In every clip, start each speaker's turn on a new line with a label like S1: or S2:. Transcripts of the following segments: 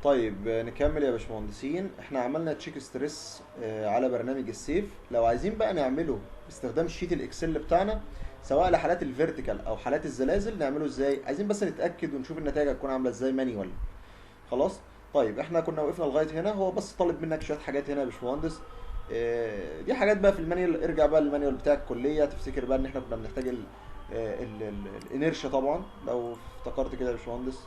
S1: طيب نكمل يا باشمهندسين. احنا عملنا تشيك ستريس على برنامج السيف. لو عايزين بقى نعمله باستخدام شيت الاكسل بتاعنا، سواء لحالات الفيرتيكال او حالات الزلازل، نعمله ازاي؟ عايزين بس نتاكد ونشوف النتائج هتكون عامله ازاي مانيوال. خلاص. طيب احنا كنا وقفنا لغايه هنا، هو بس طالب منك شويه حاجات هنا يا باشمهندس. دي حاجات بقى في المانيوال. ارجع بقى للمانيوال بتاع الكليه تفتكر بقى ان احنا كنا بنحتاج الانيرشيا طبعا، لو افتكرت كده يا باشمهندس.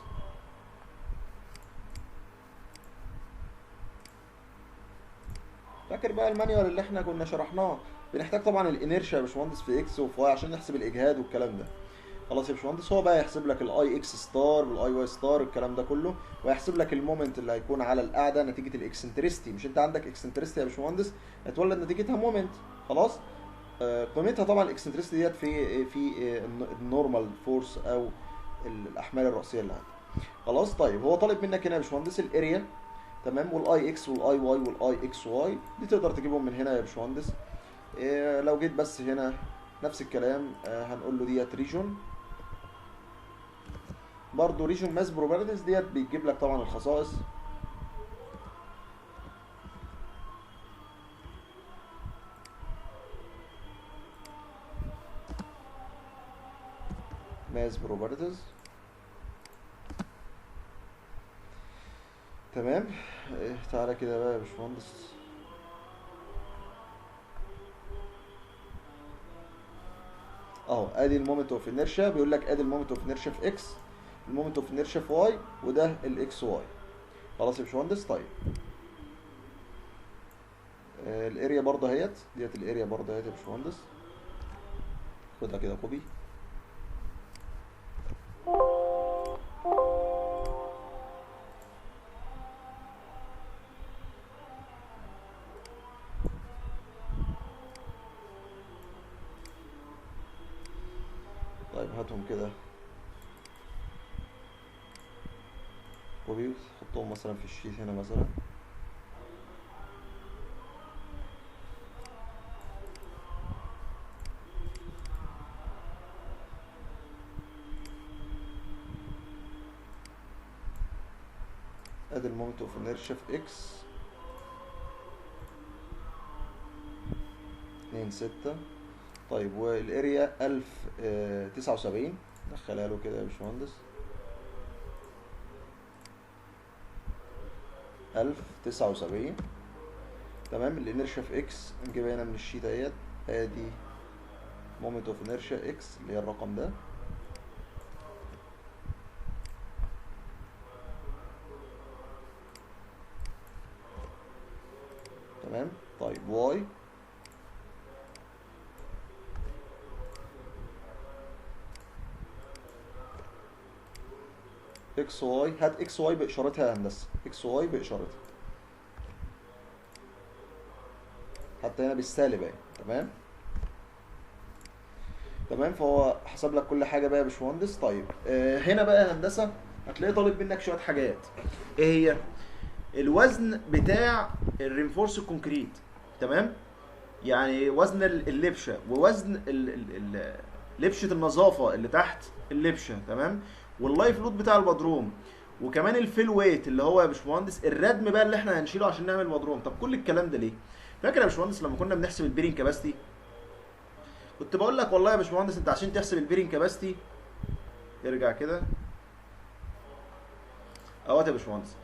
S1: فاكر بقى المانيوال اللي احنا كنا شرحناه؟ بنحتاج طبعا الانيرشيا يا باشمهندس في اكس وفي واي عشان نحسب الاجهاد والكلام ده. خلاص يا باشمهندس، هو بقى يحسب لك الاي اكس ستار والاي واي ستار الكلام ده كله، ويحسب لك المومنت اللي هيكون على القاعده نتيجه الاكسنترستي. مش انت عندك اكسنترستي يا باشمهندس؟ هتولد نتيجتها مومنت. خلاص. قيمتها طبعا الاكسنترستي ديت في النورمال فورس او الاحمال الراسيه اللي عندك. خلاص. طيب هو طالب منك هنا يا باشمهندس الاريا، تمام، والاي اكس والاي واي والاي اكس واي دي تقدر تجيبهم من هنا يا باشمهندس. لو جيت بس هنا نفس الكلام، هنقول له ديت ريجون. برضه ريجون ماس بروبرتيز ديت بيجيب لك طبعا الخصائص. ماس بروبرتيز. تمام. تعالى كده بقى يا باشمهندس. اهو ادي المومنت اوف انيرشيا، بيقول لك ادي المومنت اوف انيرشيا في اكس، المومنت اوف انيرشيا في واي، وده الاكس واي. خلاص يا باشمهندس. طيب الاريا برضه اهيت، ديت الاريا برضه اهيت يا باشمهندس. خدها كده كوبي. طيب هاتهم كده كوبي، حطهم مثلا في الشيت هنا مثلا. ادي المومنت اوف انيرشيا في اكس 2.6. طيب والاريا 1079، دخلها له كده يا باشمهندس. 1079. تمام. الانيرشيا في اكس نجيبها هنا من الشيت اهيت. ادي مومنت اوف انيرشيا اكس اللي هي الرقم ده. تمام. طيب واي اكس واي، هات اكس واي باشارتها يا هندسه، اكس واي باشارتها، حتى هنا بالسالب اهي. تمام. تمام. فهو حسب لك كل حاجه بقى يا باشمهندس. طيب هنا بقى يا هندسه هتلاقي طالب منك شويه حاجات. ايه هي؟ الوزن بتاع الرينفورس كونكريت. تمام. يعني وزن اللبشه، ووزن لبشه النظافه اللي تحت اللبشه. تمام. واللايف لود بتاع البدروم، وكمان الفيل ويت اللي هو يا باشمهندس الردم بقى اللي احنا هنشيله عشان نعمل بدروم. طب كل الكلام ده ليه؟ فاكر يا باشمهندس لما كنا بنحسب البيرنج كاباستي؟ كنت بقول لك والله يا باشمهندس انت عشان تحسب البيرنج كاباستي، ارجع كده اهوت يا باشمهندس،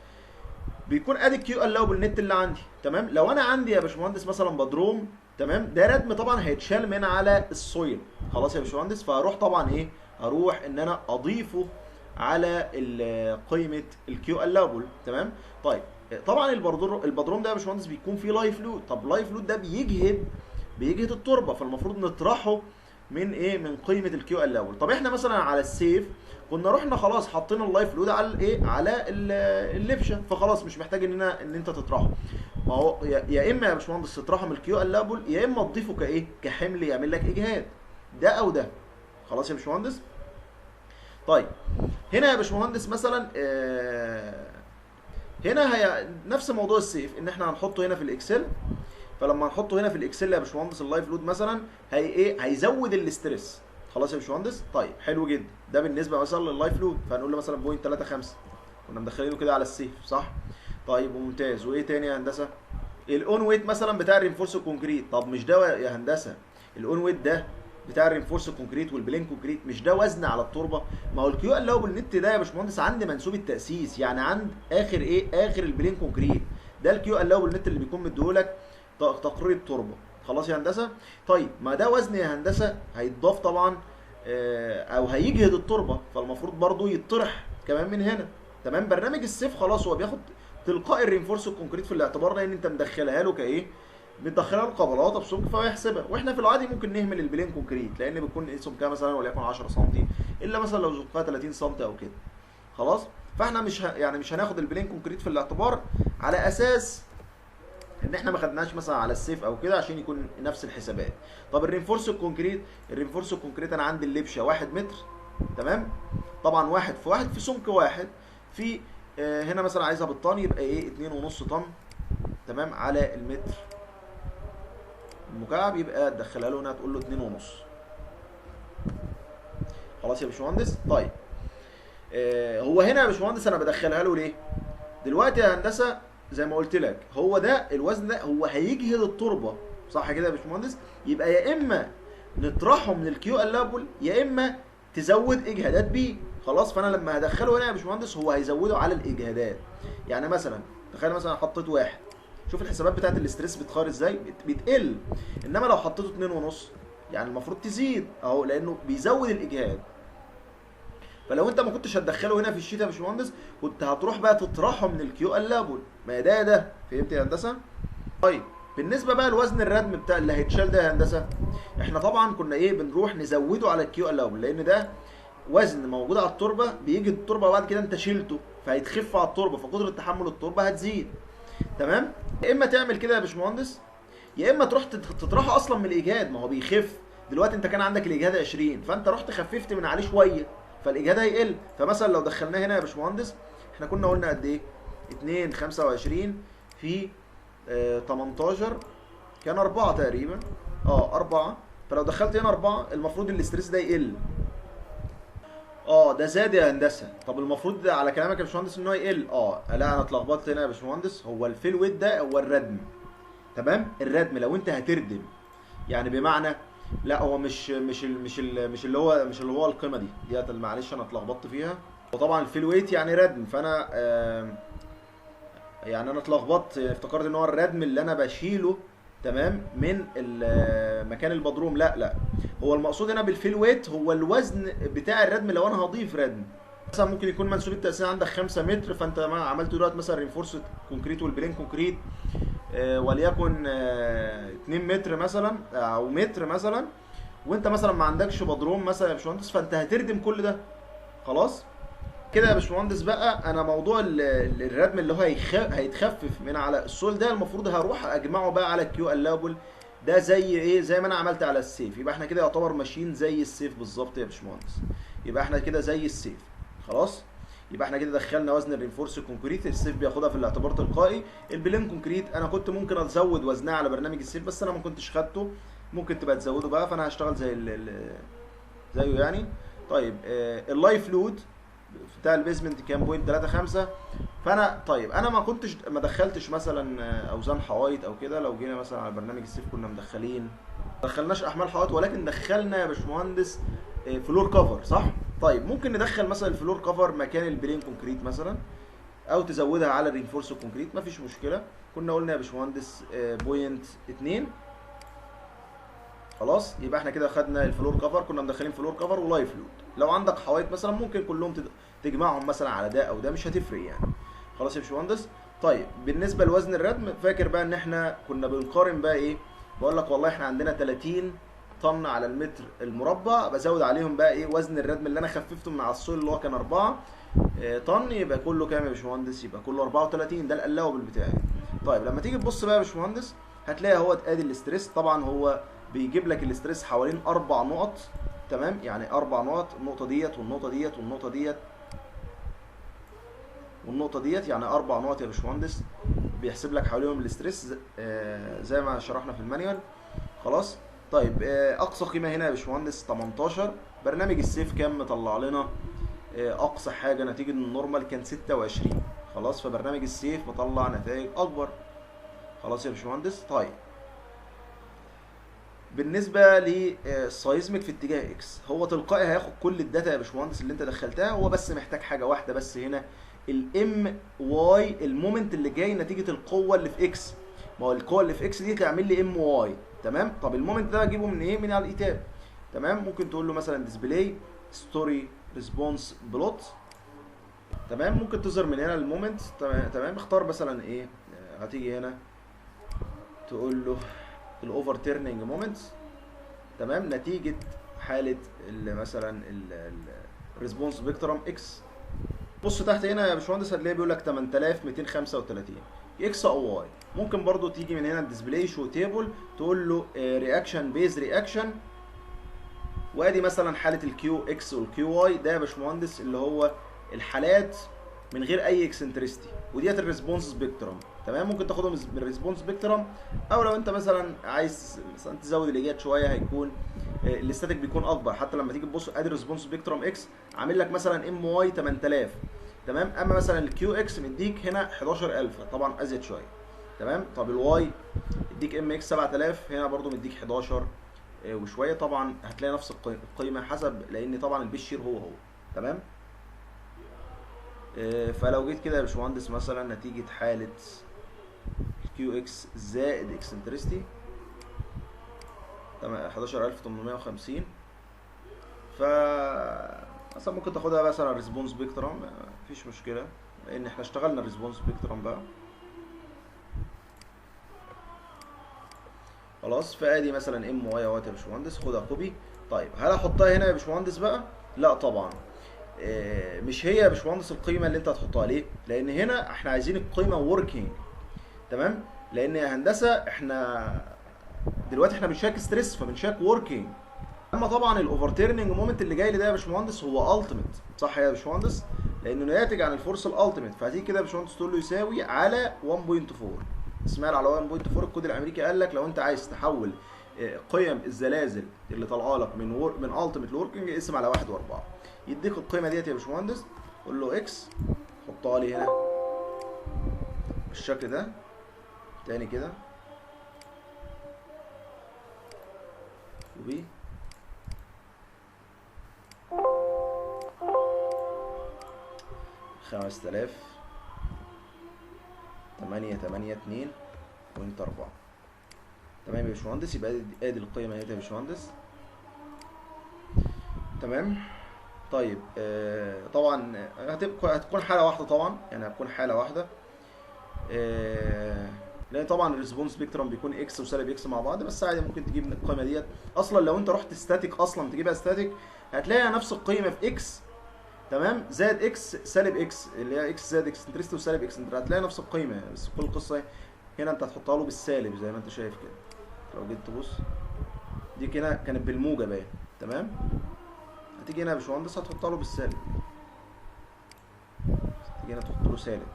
S1: بيكون ادي الكيو الاوبل نت اللي عندي. تمام. لو انا عندي يا باشمهندس مثلا بدروم، تمام، ده ردم طبعا هيتشال من على السويل. خلاص يا باشمهندس. فهروح طبعا ايه، هروح ان انا اضيفه على قيمه الكيو الاوبل. تمام. طيب طبعا البدروم ده يا باشمهندس بيكون فيه لايف لود. طب لايف لود ده بيجهد التربه، فالمفروض نطرحه من ايه، من قيمه الكيو الاول. طب احنا مثلا على السيف كنا رحنا خلاص حطينا اللايف لود على الايه، على اللبشه، فخلاص مش محتاج ان انت تطرحه. ما هو يا اما يا باشمهندس تطرحه من الكيو الاول، يا اما تضيفه كايه، كحمل يعمل لك اجهاد، ده او ده. خلاص يا باشمهندس. طيب هنا يا باشمهندس مثلا هنا هي نفس موضوع السيف، ان احنا هنحطه هنا في الاكسل. فلما نحطه هنا في الاكسل يا باشمهندس اللايف لود مثلا هي ايه، هيزود الاسترس. خلاص يا باشمهندس. طيب حلو جدا. ده بالنسبه مثلا لللايف لود، فهنقول له مثلا 0.35 كنا مدخلينه كده على السيف، صح؟ طيب ممتاز. وايه تاني يا هندسه؟ الاون ويت مثلا بتاع الرينفورس كونكريت. طب مش ده يا هندسه الاون ويت ده بتاع الرينفورس كونكريت والبلين كونكريت مش ده وزن على التربه؟ ما هو الكيو ال او بالنت ده يا باشمهندس عند منسوب التاسيس، يعني عند اخر ايه، اخر البلين كونكريت. ده الكيو ال او بالنت اللي بيكون مديهولك تقرير التربه. خلاص يا هندسه. طيب ما ده وزن يا هندسه هيتضاف طبعا او هيجهد التربه، فالمفروض برضو يطرح كمان من هنا. تمام. برنامج السيف خلاص هو بياخد تلقائي الرينفورس الكونكريت في الاعتبار، لان انت مدخلها له كايه، بتدخلها له قبلات بسمك فهو يحسبها. واحنا في العادي ممكن نهمل البلين كونكريت لان بيكون سمكها مثلا وليكن 10 سم، الا مثلا لو سمكها 30 سم او كده. خلاص. فاحنا يعني مش هناخد البلين كونكريت في الاعتبار على اساس ان احنا ما خدناش مثلا على السيف او كده عشان يكون نفس الحسابات. طب الرينفورس الكونكريت، الرينفورس الكونكريت انا عندي اللبشه 1 متر. تمام. طبعا 1 في 1 في سمك واحد. في هنا مثلا عايزها بالطن يبقى ايه 2.5 طن. تمام. على المتر المكعب، يبقى تدخلها له هنا تقول له 2.5. خلاص يا باشمهندس. طيب هو هنا يا باشمهندس انا بدخلها له ليه؟ دلوقتي يا هندسه زي ما قلت لك هو ده الوزن ده هو هيجهد التربه، صح كده يا باشمهندس؟ يبقى يا اما نطرحه من الكيو اللابل يا اما تزود اجهادات بيه. خلاص. فانا لما هدخله هنا يا باشمهندس هو هيزوده على الاجهادات. يعني مثلا تخيل مثلا حطيت 1، شوف الحسابات بتاعت الاستريس بتخار ازاي، بتقل. انما لو حطيته 2.5 يعني المفروض تزيد اهو، لانه بيزود الاجهاد. فلو انت ما كنتش هتدخله هنا في الشيت يا باشمهندس كنت هتروح بقى تطرحه من الكيو اللابل. ما ده فهمت يا هندسه؟ طيب بالنسبه بقى لوزن الردم بتاع اللي هيتشال ده يا هندسه، احنا طبعا كنا ايه بنروح نزوده على الكيو اللابل، لان ده وزن موجود على التربه بيجي التربه وبعد كده انت شيلته فهيتخف على التربه، فقدره تحمل التربه هتزيد. تمام. يا اما تعمل كده يا باشمهندس يا اما تروح تطرحه اصلا من الاجهاد، ما هو بيخف. دلوقتي انت كان عندك الاجهاد 20 فانت رحت خففت من عليه شويه فالاجهاد هيقل. فمثلا لو دخلناه هنا يا باشمهندس احنا كنا قلنا قد ايه 2.25 في 18 كان 4 تقريبا. 4. فلو دخلت هنا 4 المفروض الاستريس ده يقل. ده زاد يا هندسه. طب المفروض ده على كلامك يا باشمهندس ان هو يقل. لا انا اتلخبطت هنا يا باشمهندس. هو الفيل ويت ده هو الردم. تمام. الردم لو انت هتردم يعني بمعنى لا هو مش اللي هو القيمه دي معلش انا اتلخبطت فيها. وطبعا الفيل ويت يعني ردم، فانا يعني انا اتلخبطت افتكرت ان هو الردم اللي انا بشيله تمام من مكان البدروم. لا هو المقصود هنا بالفيل ويت هو الوزن بتاع الردم. لو انا هضيف ردم مثلا ممكن يكون منسوب التأسيس عندك 5 متر، فانت عملت دلوقتي مثلا رينفورس كونكريت والبلين كونكريت وليكن 2 متر مثلا او متر مثلا، وانت مثلا ما عندكش بدروم مثلا يا باشمهندس، فانت هتردم كل ده. خلاص كده يا باشمهندس. بقى انا موضوع الردم اللي هو هيتخفف من على السول ده المفروض هروح اجمعه بقى على الكيو اللابل ده زي ايه، زي ما انا عملت على السيف. يبقى احنا كده يعتبر ماشيين زي السيف بالظبط يا باشمهندس. يبقى احنا كده زي السيف. خلاص. يبقى احنا كده دخلنا وزن الرينفورس كونكريت، السيف بياخدها في الاعتبار تلقائي. البلين كونكريت انا كنت ممكن ازود وزنها على برنامج السيف بس انا ما كنتش خدته، ممكن تبقى تزوده بقى، فانا هشتغل زيه يعني. طيب اللايف لود بتاع البيزمنت كام بوينت 3.5. فانا طيب انا ما دخلتش مثلا اوزان حوايط او كده. لو جينا مثلا على برنامج السيف كنا ما دخلناش احمال حوايط، ولكن دخلنا يا باشمهندس فلور كفر، صح؟ طيب ممكن ندخل مثلا الفلور كفر مكان البلين كونكريت مثلا، او تزودها على الرينفورس كونكريت مفيش مشكله. كنا قلنا يا باشمهندس بوينت 2. خلاص. يبقى احنا كده خدنا الفلور كفر، كنا مدخلين فلور كفر ولايف لود. لو عندك حوايط مثلا ممكن كلهم تجمعهم مثلا على ده او ده، مش هتفرق يعني. خلاص يا باشمهندس. طيب بالنسبه لوزن الردم، فاكر بقى ان احنا كنا بنقارن بقى ايه، بقول لك والله احنا عندنا 30 طن على المتر المربع، بزود عليهم بقى ايه وزن الردم اللي انا خففته من على السول اللي هو كان 4 طن، يبقى كله كام يا باشمهندس؟ يبقى كله 34. ده القلاوبل بتاعي. طيب لما تيجي تبص بقى يا باشمهندس هتلاقي اهوت ادي الاستريس. طبعا هو بيجيب لك الاستريس حوالين 4 نقط. تمام. يعني 4 نقط، النقطه ديت والنقطه ديت والنقطه ديت والنقطه ديت، يعني 4 نقط يا باشمهندس بيحسب لك حواليهم الاستريس زي ما شرحنا في المانيوال. خلاص. طيب اقصى قيمه هنا يا باشمهندس 18. برنامج السيف كام مطلع لنا اقصى حاجه نتيجه النورمال كان 26. خلاص، فبرنامج السيف مطلع نتائج اكبر. خلاص يا باشمهندس. طيب بالنسبه للسايزمك في اتجاه اكس، هو تلقائي هياخد كل الداتا يا باشمهندس اللي انت دخلتها، هو بس محتاج حاجه واحده بس هنا، الام واي، المومنت اللي جاي نتيجه القوه اللي في اكس. ما هو القوه اللي في اكس دي تعمل لي ام واي. تمام. طب المومنت ده اجيبه من ايه؟ من على الايتاب. تمام. ممكن تقول له مثلا ديسبلاي ستوري ريسبونس بلوت. تمام. ممكن تظهر من هنا المومنت. تمام تمام. اختار مثلا ايه، هتيجي هنا تقول له الاوفر تيرنينج مومنت. تمام. نتيجه حاله مثلا الريسبونس سبيكترم اكس. بص تحت هنا يا باشمهندس هتلاقيه بيقول لك 8235 اكس او واي. ممكن برضو تيجي من هنا الديسبلاي شو تيبل، تقول له رياكشن بيز رياكشن، وادي مثلا حاله الكيو اكس والكيو واي. ده يا باشمهندس اللي هو الحالات من غير اي اكسنترستي، وديت الريسبونس سبيكترم. تمام. ممكن تاخدهم من الريسبونس سبيكترم، او لو انت مثلا عايز مثلا تزود الايجاد شويه هيكون الاستاتيك بيكون اكبر. حتى لما تيجي تبص ادي الريسبونس سبيكترم اكس عامل لك مثلا ام واي 8000. تمام. اما مثلا الكيو اكس مديك هنا 11000، طبعا ازيد شويه. تمام. طب الواي يديك ام اكس 7000، هنا برضو مديك 11 وشويه. طبعا هتلاقي نفس القيمه حسب، لان طبعا البيشير هو. تمام. فلو جيت كده يا باشمهندس مثلا نتيجه حاله الكيو اكس زائد اكسنترستي 11850، ف مثلا ممكن تاخدها مثلا ريسبونس سبيكترم، مفيش مشكله لان احنا اشتغلنا الريسبونس سبيكترم بقى. خلاص. فادي مثلا ام واي اهوت يا باشمهندس، خدها كوبي. طيب هل احطها هنا يا باشمهندس بقى؟ لا طبعا. مش هي يا باشمهندس القيمه اللي انت هتحطها. ليه؟ لان هنا احنا عايزين القيمه وركينج. تمام. لان يا هندسه احنا دلوقتي احنا بنشاك ستريس، فبنشاك وركينج. اما طبعا الاوفر تيرنينج مومنت اللي جاي لي ده يا باشمهندس هو التيميت، صح يا باشمهندس؟ لانه ناتج عن الفورس الالتيميت. فهتيجي كده يا باشمهندس تقول له يساوي على 1.4. اسمها على 1.4. الكود الامريكي قال لك لو انت عايز تحول قيم الزلازل اللي طالعه لك من التيميت لوركينج اقسم على 1.4. يديك القيمه ديت يا باشمهندس. قول له اكس، حطها لي هنا بالشكل ده. تاني كده وبي 5882.4. تمام يا باشمهندس. يبقى ادي القيمه اهي يا باشمهندس. تمام. طيب طبعا هتكون حاله واحده طبعا، يعني هتكون حاله واحده. لان طبعا الريسبونس سبيكترم بيكون اكس وسالب اكس مع بعض، بس عادي ممكن تجيب القيمه ديت. اصلا لو انت رحت ستاتيك اصلا تجيبها ستاتيك هتلاقيها نفس القيمه في اكس. تمام. زائد اكس سالب اكس، اللي هي اكس زائد اكسنترستي وسالب اكسنترستي، هتلاقي نفس القيمه. بس كل القصه هنا انت هتحطها له بالسالب زي ما انت شايف كده. لو جيت تبص دي كده كانت بالموجب اهي. تمام. هتيجي هنا يا باشمهندس هتحطها له بالسالب. تيجي هنا تحط له سالب.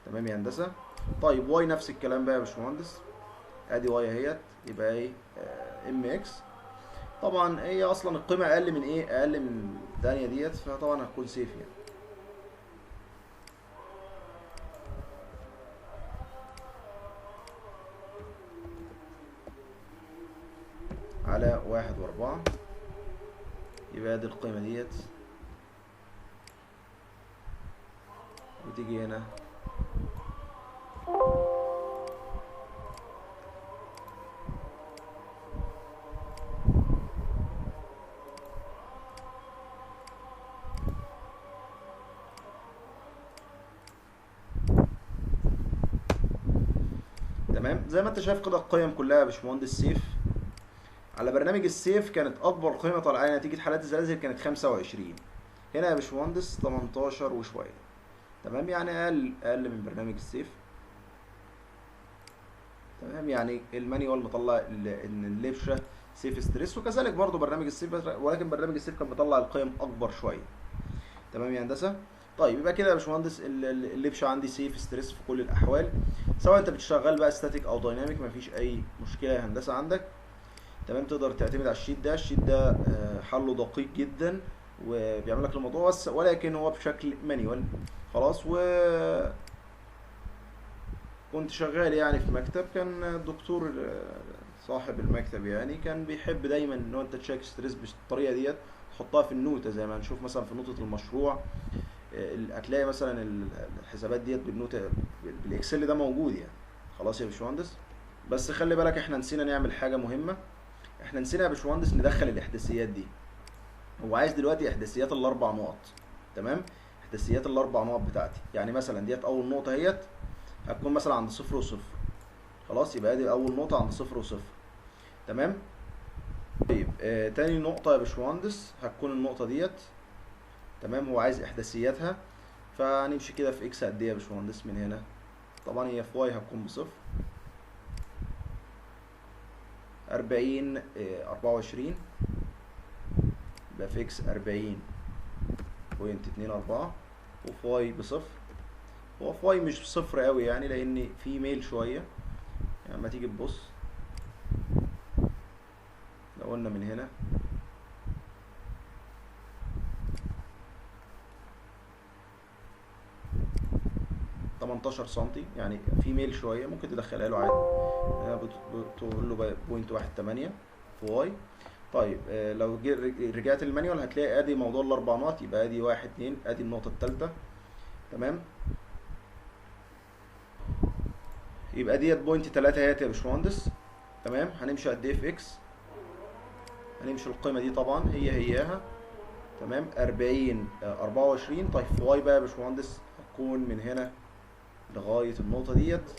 S1: تمام يا هندسه. طيب واي نفس الكلام بقى يا باشمهندس. ادي واي اهيت. يبقى ايه؟ ام اكس. طبعا هي اصلا القيمه اقل من ايه؟ اقل من الثانيه ديت، فطبعا هتكون سيف يعني. على 1.4. يبقى ادي القيمه ديت، وتيجي هنا تمام. زي ما انت شايف كده القيم كلها يا باشمهندس سيف. على برنامج السيف كانت اكبر قيمه طالعه نتيجه حالات الزلازل كانت 25. هنا يا باشمهندس 18 وشويه. تمام. يعني اقل من برنامج السيف. تمام. يعني المانيوال مطلع ان اللبشه سيف ستريس، وكذلك برضو برنامج السيف، ولكن برنامج السيف كان مطلع القيم اكبر شويه. تمام يا هندسه. طيب يبقى كده يا باشمهندس اللبشه عندي سيف ستريس في كل الاحوال، سواء انت بتشتغل بقى ستاتيك او دايناميك، مفيش اي مشكله يا هندسه عندك. تمام. تقدر تعتمد على الشيت ده. الشيت ده حله دقيق جدا وبيعمل لك الموضوع بس، ولكن هو بشكل مانيوال. خلاص. كنت شغال يعني في مكتب، كان الدكتور صاحب المكتب يعني كان بيحب دايما ان هو انت تشيك ستريس بالطريقه ديت، تحطها في النوتة زي ما هنشوف مثلا في نوتة المشروع. هتلاقي مثلا الحسابات ديت بالنوتة بالاكسل ده موجود يعني. خلاص يا باشمهندس. بس خلي بالك احنا نسينا نعمل حاجة مهمة. احنا نسينا يا باشمهندس ندخل الاحداثيات دي. هو عايز دلوقتي احداثيات الاربع نقط. تمام. احداثيات الاربع نقط بتاعتي، يعني مثلا ديت اول نقطة اهيت هتكون مثلا عند صفر وصفر. خلاص، يبقى دي اول نقطة عند صفر وصفر. تمام. طيب تاني نقطة يا باشمهندس هتكون النقطة ديت. تمام. هو عايز احداثياتها، فهنمشي كده في اكس قد ايه يا باشمهندس من هنا. طبعا هي في واي هتكون بصفر. 40 24 يبقى في اكس 40.24 وفي واي بصفر. هو في واي مش صفر قوي يعني لان في ميل شوية. يعني لما تيجي تبص لو قلنا من هنا 18 سنتي، يعني في ميل شويه، ممكن تدخلها له عادي. هنا بتقول له 0.18 في واي. طيب لو رجعت المانيوال هتلاقي ادي موضوع الاربع نقط، يبقى ادي 1 2 ادي النقطه الثالثه. تمام. يبقى ديت 0.3 اهي يا باشمهندس. تمام. هنمشي قد ايه في اكس؟ هنمشي القيمه دي طبعا هياها. تمام. 40 24. طيب في واي بقى يا باشمهندس هتكون من هنا لغايه النقطه ديت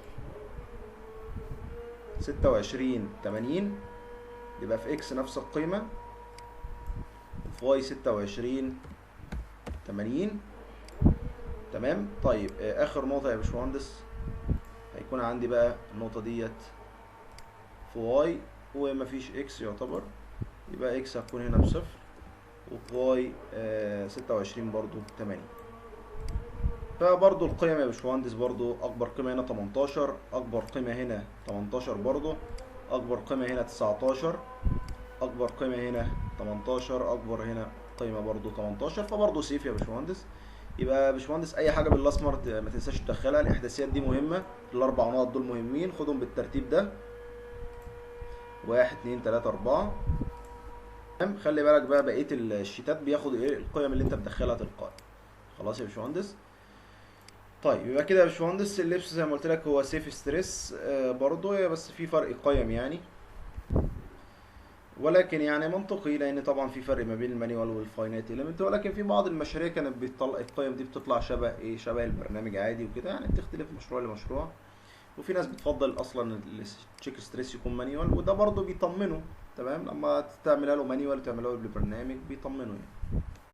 S1: 26.80. يبقى في اكس نفس القيمة، في واي 26.80. تمام. طيب اخر نقطة يا باشمهندس هيكون عندي بقى النقطة ديت في واي ومفيش اكس يعتبر، يبقى اكس هتكون هنا بصفر وفي واي 26 برضو 80. فبرضو القيم يا باشمهندس برضو اكبر قيمة هنا 18، اكبر قيمة هنا 18 برضو، اكبر قيمة هنا 19، اكبر قيمه هنا 18، اكبر هنا قيمه برضو 18. فبرضو سيف يا باشمهندس. يبقى يا باشمهندس اي حاجه بالاسمر ما تنساش تدخلها. الاحداثيات دي مهمه، الاربع نقط دول مهمين، خدهم بالترتيب ده 1 2 3 4. تمام. خلي بالك بقى بقيه الشيتات بياخد ايه القيم اللي انت بتدخلها تلقائي. خلاص يا باشمهندس. طيب يبقى كده يا باشمهندس اللبس زي ما قلت لك هو سيف ستريس برضو، بس في فرق قيم يعني، ولكن يعني منطقي لان طبعا في فرق ما بين المانيوال والفاينات اليمنت. ولكن في بعض المشاريع كانت بتطلع القيم دي بتطلع شبه ايه، شبه البرنامج عادي وكده، يعني بتختلف مشروع لمشروع. وفي ناس بتفضل اصلا التشيك ستريس يكون مانيوال، وده برضه بيطمنه. تمام. لما تعملها له مانيوال وتعملها له بالبرنامج بيطمنه يعني.